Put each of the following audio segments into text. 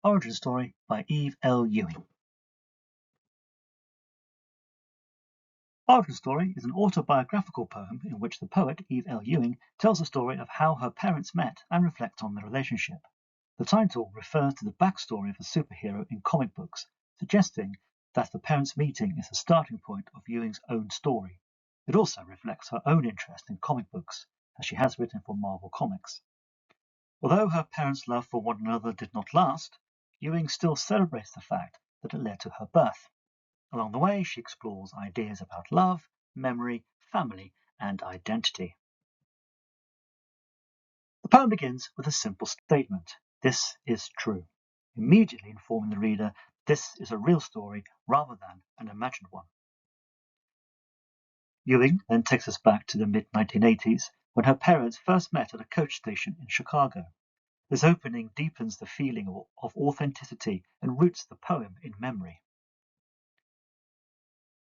Origin Story by Ewing. Origin Story is an autobiographical poem in which the poet Ewing tells the story of how her parents met and reflects on their relationship. The title refers to the backstory of a superhero in comic books, suggesting that the parents' meeting is the starting point of Ewing's own story. It also reflects her own interest in comic books, as she has written for Marvel Comics. Although her parents' love for one another did not last, Ewing still celebrates the fact that it led to her birth. Along the way, she explores ideas about love, memory, family, and identity. The poem begins with a simple statement: "This is true," immediately informing the reader this is a real story rather than an imagined one. Ewing then takes us back to the mid-1980s when her parents first met at a coach station in Chicago. This opening deepens the feeling of authenticity and roots the poem in memory.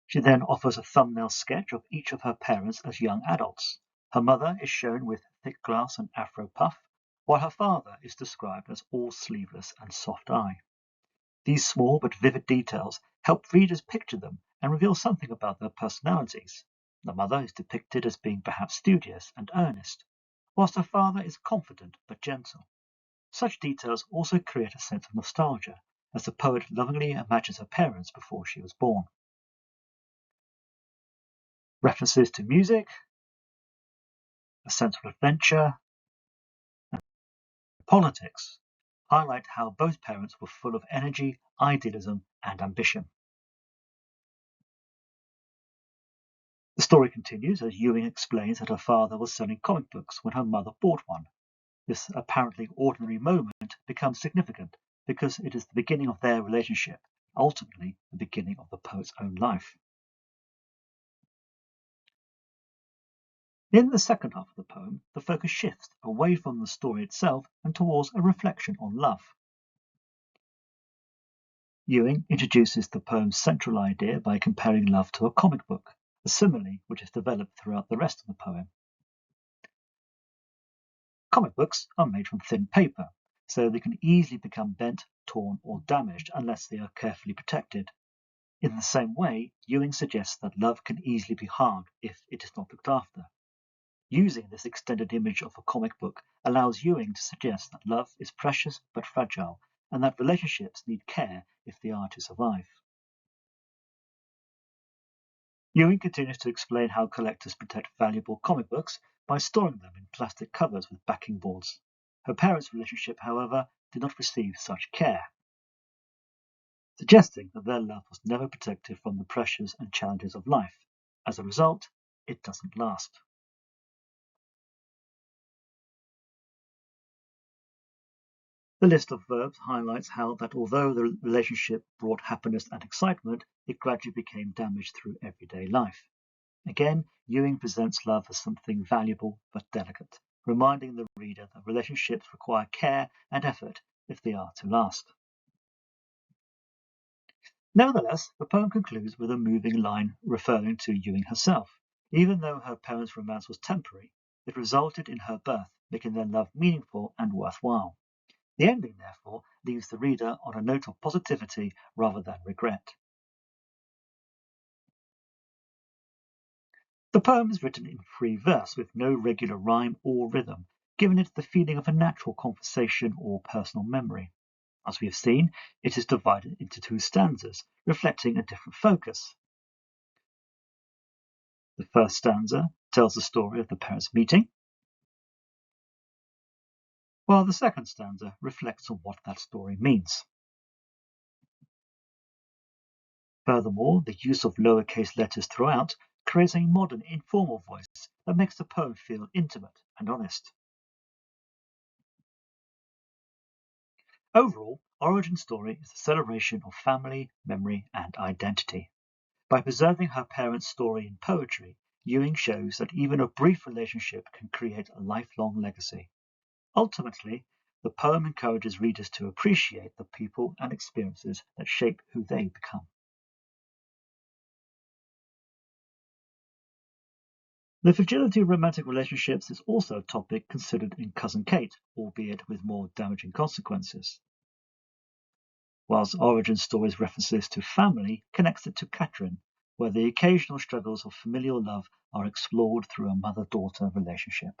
She then offers a thumbnail sketch of each of her parents as young adults. Her mother is shown with thick glass and afro puff, while her father is described as all sleeveless and soft eye. These small but vivid details help readers picture them and reveal something about their personalities. The mother is depicted as being perhaps studious and earnest, whilst her father is confident but gentle. Such details also create a sense of nostalgia, as the poet lovingly imagines her parents before she was born. References to music, a sense of adventure, and politics highlight how both parents were full of energy, idealism, and ambition. The story continues as Ewing explains that her father was selling comic books when her mother bought one. This apparently ordinary moment becomes significant because it is the beginning of their relationship, ultimately the beginning of the poet's own life. In the second half of the poem, the focus shifts away from the story itself and towards a reflection on love. Ewing introduces the poem's central idea by comparing love to a comic book, a simile which is developed throughout the rest of the poem. Comic books are made from thin paper, so they can easily become bent, torn, or damaged unless they are carefully protected. In the same way, Ewing suggests that love can easily be harmed if it is not looked after. Using this extended image of a comic book allows Ewing to suggest that love is precious but fragile, and that relationships need care if they are to survive. Ewing continues to explain how collectors protect valuable comic books by storing them in plastic covers with backing boards. Her parents' relationship, however, did not receive such care, suggesting that their love was never protected from the pressures and challenges of life. As a result, it doesn't last. The list of verbs highlights how that although the relationship brought happiness and excitement, it gradually became damaged through everyday life. Again, Ewing presents love as something valuable but delicate, reminding the reader that relationships require care and effort if they are to last. Nevertheless, the poem concludes with a moving line referring to Ewing herself. Even though her parents' romance was temporary, it resulted in her birth, making their love meaningful and worthwhile. The ending, therefore, leaves the reader on a note of positivity rather than regret. The poem is written in free verse with no regular rhyme or rhythm, giving it the feeling of a natural conversation or personal memory. As we have seen, it is divided into two stanzas, reflecting a different focus. The first stanza tells the story of the parents' meeting, while the second stanza reflects on what that story means. Furthermore, the use of lowercase letters throughout creates a modern, informal voice that makes the poem feel intimate and honest. Overall, Origin Story is a celebration of family, memory, and identity. By preserving her parents' story in poetry, Ewing shows that even a brief relationship can create a lifelong legacy. Ultimately, the poem encourages readers to appreciate the people and experiences that shape who they become. The fragility of romantic relationships is also a topic considered in Cousin Kate, albeit with more damaging consequences. whilst Origin Story's references to family connects it to Catherine, where the occasional struggles of familial love are explored through a mother-daughter relationship.